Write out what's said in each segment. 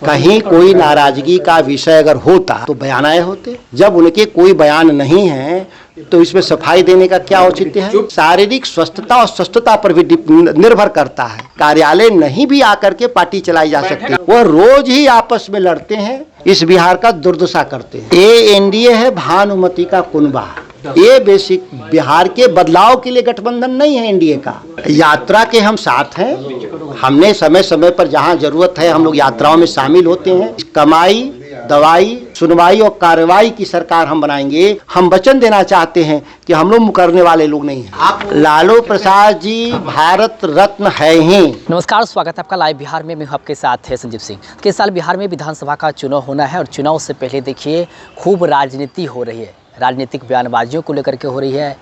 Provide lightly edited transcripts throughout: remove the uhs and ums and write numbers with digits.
कहीं कोई नाराजगी का विषय अगर होता तो बयान आए होते। जब उनके कोई बयान नहीं है तो इसमें सफाई देने का क्या औचित्य है। शारीरिक स्वस्थता और स्वस्थता पर भी निर्भर करता है। कार्यालय नहीं भी आकर के पार्टी चलाई जा सकती है। वो रोज ही आपस में लड़ते हैं, इस बिहार का दुर्दशा करते हैं। ये एनडीए है भानुमति का कुनबा। ये बेसिक बिहार के बदलाव के लिए गठबंधन नहीं है एनडीए का। यात्रा के हम साथ हैं। हमने समय समय पर जहां जरूरत है हम लोग यात्राओं में शामिल होते हैं। कमाई, दवाई, सुनवाई और कार्रवाई की सरकार हम बनाएंगे। हम वचन देना चाहते हैं कि हम लोग मुकरने वाले लोग नहीं हैं। आप लालू प्रसाद जी भारत रत्न है ही। नमस्कार, स्वागत है आपका लाइव बिहार में। मैं हूं आपके साथ है संजीव सिंह। इस साल बिहार में विधानसभा का चुनाव होना है और चुनाव से पहले देखिए खूब राजनीति हो रही है। राजनीतिक बयानबाजियों को लेकर के हो रही है।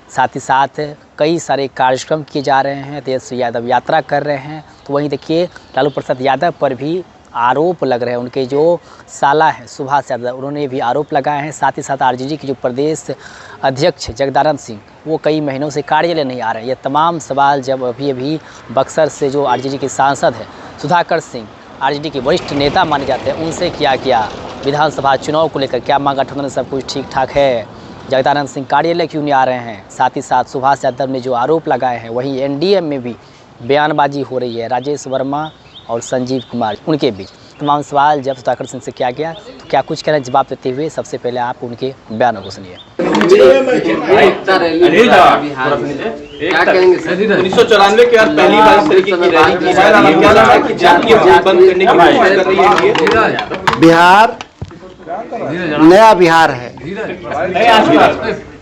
साथ ही साथ कई सारे कार्यक्रम किए जा रहे हैं। तेजस्वी यादव यात्रा कर रहे हैं, तो वहीं देखिए लालू प्रसाद यादव पर भी आरोप लग रहे हैं। उनके जो साला हैं सुभाष यादव, उन्होंने भी आरोप लगाए हैं। साथ ही साथ आरजेडी के जो प्रदेश अध्यक्ष जगदानंद सिंह, वो कई महीनों से कार्यालय नहीं आ रहे हैं। ये तमाम सवाल जब अभी बक्सर से जो आरजेडी के सांसद हैं सुधाकर सिंह, आरजेडी के वरिष्ठ नेता माने जाते हैं, उनसे किया विधानसभा चुनाव को लेकर क्या मांगा गठबंधन सब कुछ ठीक ठाक है, जगदानंद सिंह कार्यालय क्यों नहीं आ रहे हैं। साथ ही साथ सुभाष यादव ने जो आरोप लगाए हैं, वहीं एनडीए में भी बयानबाजी हो रही है। राजेश वर्मा और संजीव कुमार, उनके बीच तमाम सवाल जब सुधाकर सिंह से किया गया, तो क्या कुछ कहना जवाब देते हुए सबसे पहले आप उनके बयानों को सुनिए। 1994 के बाद पहली बार इस तरीके की रैली की है। बिहार नया बिहार है।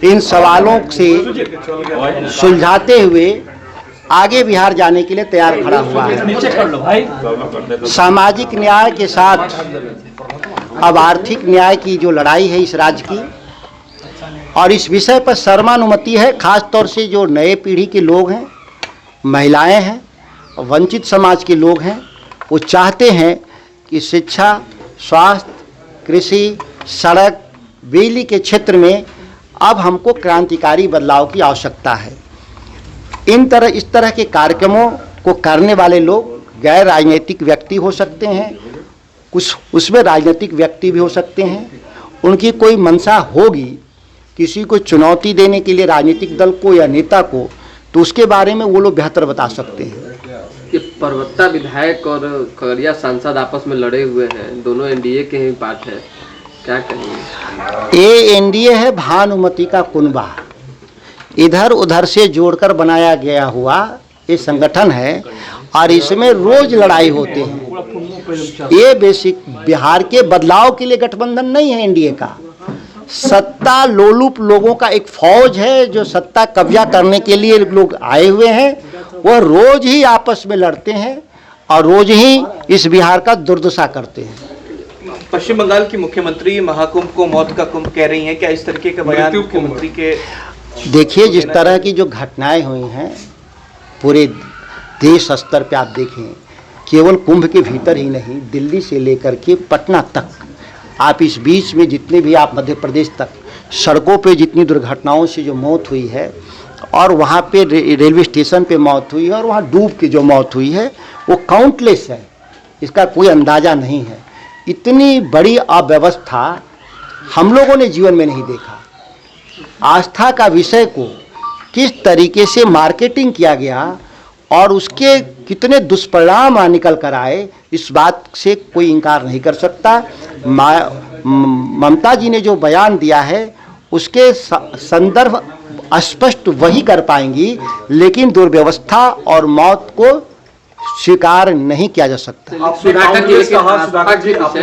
इन सवालों से सुलझाते हुए आगे बिहार जाने के लिए तैयार खड़ा हुआ है। सामाजिक न्याय के साथ अब आर्थिक न्याय की जो लड़ाई है इस राज्य की, और इस विषय पर सर्वानुमति है। खास तौर से जो नए पीढ़ी के लोग हैं, महिलाएं हैं, वंचित समाज के लोग हैं, वो चाहते हैं कि शिक्षा, स्वास्थ्य, कृषि, सड़क, बिजली के क्षेत्र में अब हमको क्रांतिकारी बदलाव की आवश्यकता है। इस तरह के कार्यक्रमों को करने वाले लोग गैर राजनीतिक व्यक्ति हो सकते हैं, कुछ उसमें राजनीतिक व्यक्ति भी हो सकते हैं। उनकी कोई मंशा होगी किसी को चुनौती देने के लिए राजनीतिक दल को या नेता को, तो उसके बारे में वो लोग बेहतर बता सकते हैं। ये परवत्ता विधायक और खगड़िया सांसद आपस में लड़े हुए हैं, दोनों एनडीए के ही पार्ट है, क्या कहेंगे? ये एनडीए है भानुमति का कुनबा। इधर उधर से जोड़कर बनाया गया हुआ ये संगठन है और इसमें रोज लड़ाई होते हैं। ये बेसिक बिहार के बदलाव के लिए गठबंधन नहीं है एनडीए का। सत्ता लोलुप लोगों का एक फौज है जो सत्ता कब्जा करने के लिए लोग आए हुए हैं। वह रोज ही आपस में लड़ते हैं और रोज ही इस बिहार का दुर्दशा करते हैं। पश्चिम बंगाल की मुख्यमंत्री महाकुंभ को मौत का कुंभ कह रही हैं, क्या इस तरीके का बयान मुख्यमंत्री के? देखिए, जिस तरह की जो घटनाएं हुई हैं पूरे देश स्तर पे आप देखें, केवल कुंभ के भीतर ही नहीं, दिल्ली से लेकर के पटना तक, आप इस बीच में जितने भी आप मध्य प्रदेश तक सड़कों पे जितनी दुर्घटनाओं से जो मौत हुई है, और वहाँ पे रेलवे स्टेशन पे मौत हुई है, और वहाँ डूब के जो मौत हुई है वो काउंटलेस है, इसका कोई अंदाज़ा नहीं है। इतनी बड़ी अव्यवस्था हम लोगों ने जीवन में नहीं देखा। आस्था का विषय को किस तरीके से मार्केटिंग किया गया और उसके कितने दुष्परिणाम निकल कर आए, इस बात से कोई इनकार नहीं कर सकता। ममता जी ने जो बयान दिया है उसके संदर्भ स्पष्ट वही कर पाएंगी, लेकिन दुर्व्यवस्था और मौत को स्वीकार नहीं किया जा सकता।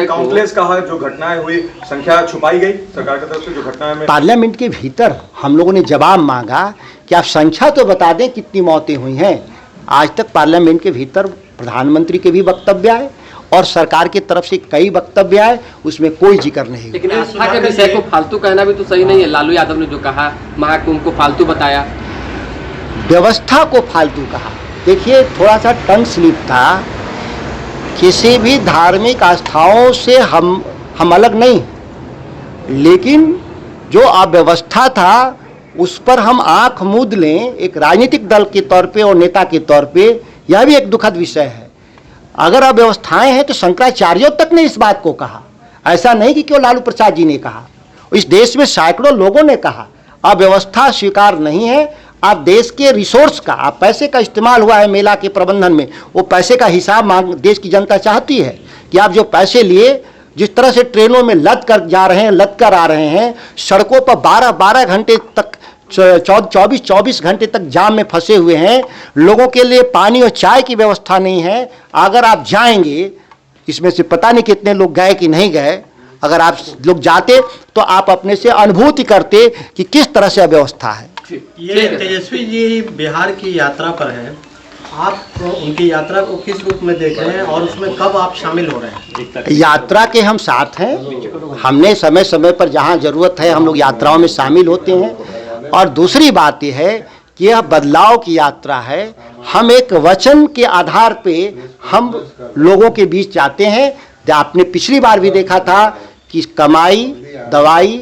काउंटलेस कहा, जो घटनाएं हुई संख्या छुपाई गई सरकार की तरफ से, जो घटनाएं में पार्लियामेंट के भीतर हम लोगों ने जवाब मांगा कि आप संख्या तो बता दें कितनी मौतें हुई हैं। आज तक पार्लियामेंट के भीतर प्रधानमंत्री के भी वक्तव्य आए और सरकार की तरफ से कई वक्तव्य आए, उसमें कोई जिक्र नहीं। लेकिन आस्था के विषय को फालतू कहना भी तो सही नहीं है। लालू यादव ने जो कहा, महाकुंभ को फालतू बताया, व्यवस्था को फालतू कहा। देखिए, थोड़ा सा टंग स्लिप था। किसी भी धार्मिक आस्थाओं से हम अलग नहीं, लेकिन जो अव्यवस्था था उस पर हम आंख मूंद लें एक राजनीतिक दल के तौर पे और नेता के तौर पे, यह भी एक दुखद विषय है। अगर अव्यवस्थाएं हैं तो शंकराचार्यों तक ने इस बात को कहा, ऐसा नहीं कि केवल लालू प्रसाद जी ने कहा, इस देश में सैकड़ों लोगों ने कहा अव्यवस्था स्वीकार नहीं है। आप देश के रिसोर्स का, आप पैसे का इस्तेमाल हुआ है मेला के प्रबंधन में, वो पैसे का हिसाब मांग देश की जनता चाहती है कि आप जो पैसे लिए, जिस तरह से ट्रेनों में लद कर जा रहे हैं, लद कर आ रहे हैं, सड़कों पर 12-12 घंटे तक 24-24 घंटे तक जाम में फंसे हुए हैं, लोगों के लिए पानी और चाय की व्यवस्था नहीं है। अगर आप जाएंगे, इसमें से पता नहीं कितने लोग गए कि नहीं गए, अगर आप लोग जाते तो आप अपने से अनुभूति करते कि किस तरह से अव्यवस्था है। ये तेजस्वी जी बिहार की यात्रा पर हैं, आप उनकी यात्रा को किस रूप में देख रहे हैं और उसमें कब आप शामिल हो रहे हैं? यात्रा के हम साथ हैं, हमने समय समय पर जहां जरूरत है हम लोग यात्राओं में शामिल होते हैं। और दूसरी बात यह है कि यह बदलाव की यात्रा है, हम एक वचन के आधार पे हम लोगों के बीच जाते हैं। आपने पिछली बार भी देखा था कि कमाई, दवाई,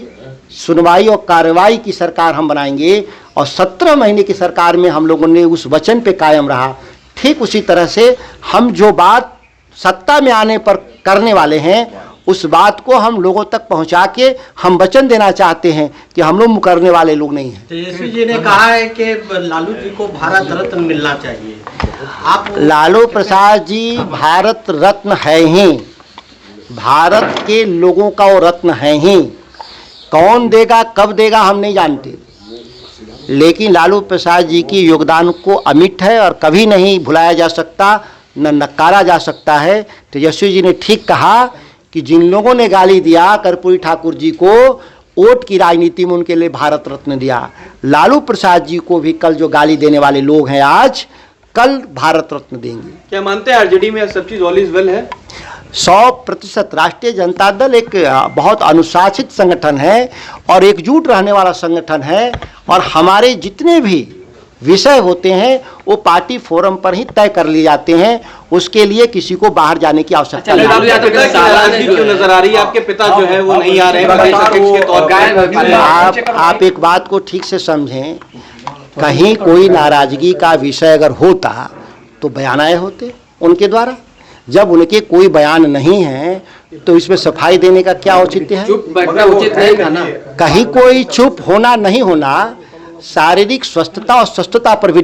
सुनवाई और कार्रवाई की सरकार हम बनाएंगे, और 17 महीने की सरकार में हम लोगों ने उस वचन पे कायम रहा। ठीक उसी तरह से हम जो बात सत्ता में आने पर करने वाले हैं, उस बात को हम लोगों तक पहुंचा के हम वचन देना चाहते हैं कि हम लोग मुकरने वाले लोग नहीं हैं। तेजस्वी जी ने कहा है कि लालू जी को भारत रत्न मिलना चाहिए, आप? लालू प्रसाद जी भारत रत्न है ही, भारत के लोगों का वो रत्न है ही। कौन देगा, कब देगा, हम नहीं जानते, लेकिन लालू प्रसाद जी की योगदान को अमिट है और कभी नहीं भुलाया जा सकता, न नकारा जा सकता है। तेजस्वी जी ने ठीक कहा कि जिन लोगों ने गाली दिया कर्पूरी ठाकुर जी को, वोट की राजनीति में उनके लिए भारत रत्न दिया, लालू प्रसाद जी को भी कल जो गाली देने वाले लोग हैं आज, कल भारत रत्न देंगे। क्या मानते हैं आरजेडी में सब चीज ऑल इज वेल है? 100% राष्ट्रीय जनता दल एक बहुत अनुशासित संगठन है और एकजुट रहने वाला संगठन है, और हमारे जितने भी विषय होते हैं वो पार्टी फोरम पर ही तय कर लिए जाते हैं, उसके लिए किसी को बाहर जाने की आवश्यकता नहीं। क्यों नजर आ रही है? आपके पिता जो है वो नहीं आ रहे हैं प्रदेश अध्यक्ष के तौर पर। आप एक बात को ठीक से समझें, कहीं कोई नाराजगी का विषय अगर होता तो बयान आए होते उनके द्वारा। जब उनके कोई बयान नहीं है तो इसमें सफाई देने का क्या औचित्य है? चुप बैठना उचित नहीं था ना। कहीं कोई चुप होना नहीं होना शारीरिक स्वस्थता और स्वस्थता पर भी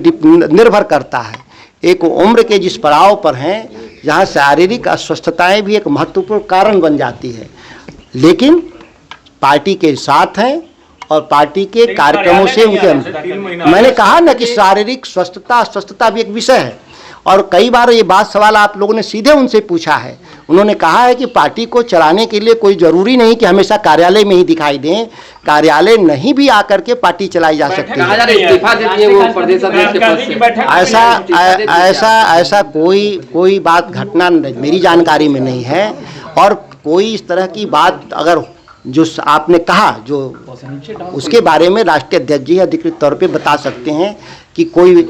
निर्भर करता है। एक उम्र के जिस पड़ाव पर हैं, जहाँ शारीरिक अस्वस्थताएं भी एक महत्वपूर्ण कारण बन जाती है, लेकिन पार्टी के साथ हैं और पार्टी के कार्यक्रमों से उनके, मैंने कहा ना कि शारीरिक स्वस्थता अस्वस्थता भी एक विषय है। और कई बार ये बात सवाल आप लोगों ने सीधे उनसे पूछा है, उन्होंने कहा है कि पार्टी को चलाने के लिए कोई जरूरी नहीं कि हमेशा कार्यालय में ही दिखाई दें, कार्यालय नहीं भी आकर के पार्टी चलाई जा सकती है। ऐसा कोई बात घटना मेरी जानकारी में नहीं है। और कोई इस तरह की बात अगर जो आपने कहा, जो उसके बारे में राष्ट्रीय अध्यक्ष जी अधिकृत तौर पे बता सकते हैं कि कोई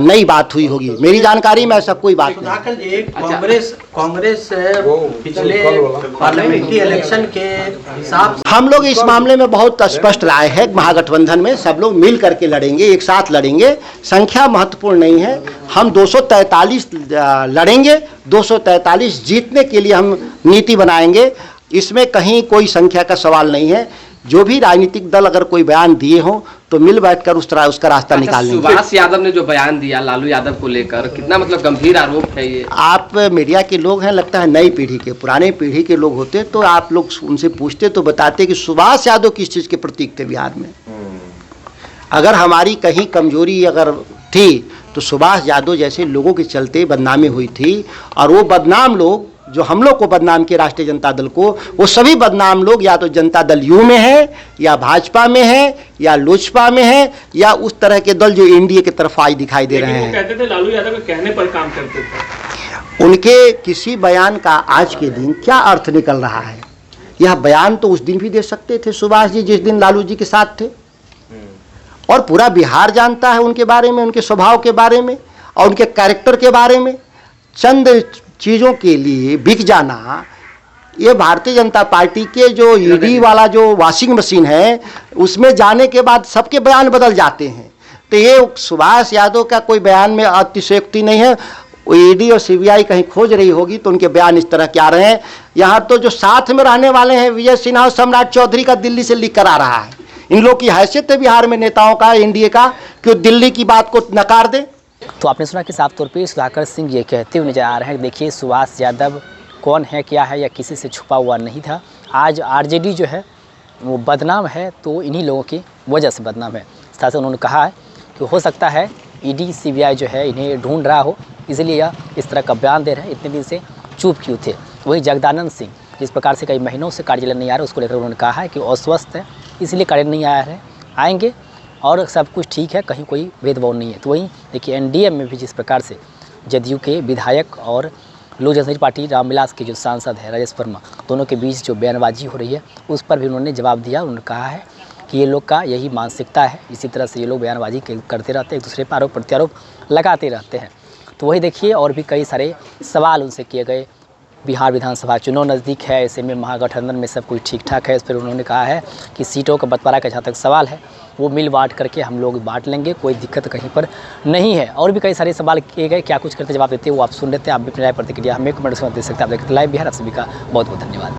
नई बात हुई होगी। मेरी जानकारी में ऐसा कोई बात नहीं। कांग्रेस पिछले पार्लियामेंट्री इलेक्शन के हिसाब से हम लोग इस मामले में बहुत स्पष्ट राय है। महागठबंधन में सब लोग मिल करके लड़ेंगे, एक साथ लड़ेंगे, संख्या महत्वपूर्ण नहीं है। हम 243 लड़ेंगे, 243 जीतने के लिए हम नीति बनाएंगे, इसमें कहीं कोई संख्या का सवाल नहीं है। जो भी राजनीतिक दल अगर कोई बयान दिए हो तो मिल बैठकर उसका रास्ता निकाल लेंगे। सुभाष यादव ने जो बयान दिया लालू यादव को लेकर, कितना मतलब गंभीर आरोप है ये? आप मीडिया के लोग हैं, लगता है नई पीढ़ी के, पुराने पीढ़ी के लोग होते तो आप लोग उनसे पूछते तो बताते कि सुभाष यादव किस चीज़ के प्रतीक थे बिहार में। अगर हमारी कहीं कमजोरी अगर थी तो सुभाष यादव जैसे लोगों के चलते बदनामी हुई थी, और वो बदनाम लोग जो हम लोग को बदनाम किए राष्ट्रीय जनता दल को, वो सभी बदनाम लोग या तो जनता दल यू में है, या भाजपा में है, या लोजपा में है, या उस तरह के दल जो एनडीए की तरफ आज दिखाई दे रहे हैं। कहते थे लालू यादव के कहने पर काम करते थे। उनके किसी बयान का आज के दिन क्या अर्थ निकल रहा है? यह बयान तो उस दिन भी दे सकते थे सुभाष जी जिस दिन लालू जी के साथ थे, और पूरा बिहार जानता है उनके बारे में, उनके स्वभाव के बारे में और उनके कैरेक्टर के बारे में। चंद चीज़ों के लिए बिक जाना, ये भारतीय जनता पार्टी के जो ईडी वाला जो वॉशिंग मशीन है, उसमें जाने के बाद सबके बयान बदल जाते हैं। तो ये सुभाष यादव का कोई बयान में अतिशयोक्ति नहीं है। वो ईडी और सीबीआई कहीं खोज रही होगी तो उनके बयान इस तरह के आ रहे हैं। यहाँ तो जो साथ में रहने वाले हैं विजय सिन्हा और सम्राट चौधरी का दिल्ली से लीक करा रहा है। इन लोग की हैसियत है बिहार में नेताओं का, एनडीए का, कि वो दिल्ली की बात को नकार दे। तो आपने सुना कि साफ तौर पे सुधाकर सिंह ये कहते हुए नजर आ रहे हैं, देखिए सुभाष यादव कौन है, क्या है, या किसी से छुपा हुआ नहीं था। आज आरजेडी जो है वो बदनाम है तो इन्हीं लोगों की वजह से बदनाम है। साथ ही उन्होंने कहा है कि हो सकता है ईडी सीबीआई जो है इन्हें ढूंढ रहा हो, इसलिए यह इस तरह का बयान दे रहे हैं। इतने दिन से चुप क्यों थे। वहीं जगदानंद सिंह जिस प्रकार से कई महीनों से कार्यालय नहीं आ रहे, उसको लेकर उन्होंने कहा है कि अस्वस्थ है इसलिए कार्यालय नहीं आया है, आएंगे और सब कुछ ठीक है, कहीं कोई भेदभाव नहीं है। तो वहीं देखिए एनडीए में भी जिस प्रकार से जदयू के विधायक और लोक जनशक्ति पार्टी रामविलास के जो सांसद है राजेश वर्मा, दोनों के बीच जो बयानबाजी हो रही है उस पर भी उन्होंने जवाब दिया। उन्होंने कहा है कि ये लोग का यही मानसिकता है, इसी तरह से ये लोग बयानबाजी करते रहते हैं, एक दूसरे पर आरोप प्रत्यारोप लगाते रहते हैं। तो वही देखिए और भी कई सारे सवाल उनसे किए गए। बिहार विधानसभा चुनाव नज़दीक है, ऐसे में महागठबंधन में सब कुछ ठीक ठाक है। इस पर उन्होंने कहा है कि सीटों का बंटवारा का जहाँ तक सवाल है वो मिल बांट करके हम लोग बांट लेंगे, कोई दिक्कत कहीं पर नहीं है। और भी कई सारे सवाल किए गए, क्या कुछ करते जवाब देते हैं वो आप सुन लेते हैं। आप भी अपनी राय प्रतिक्रिया हमें कमेंट में दे सकते हैं। आप देखते लाइव बिहार, आप सभी का बहुत बहुत धन्यवाद।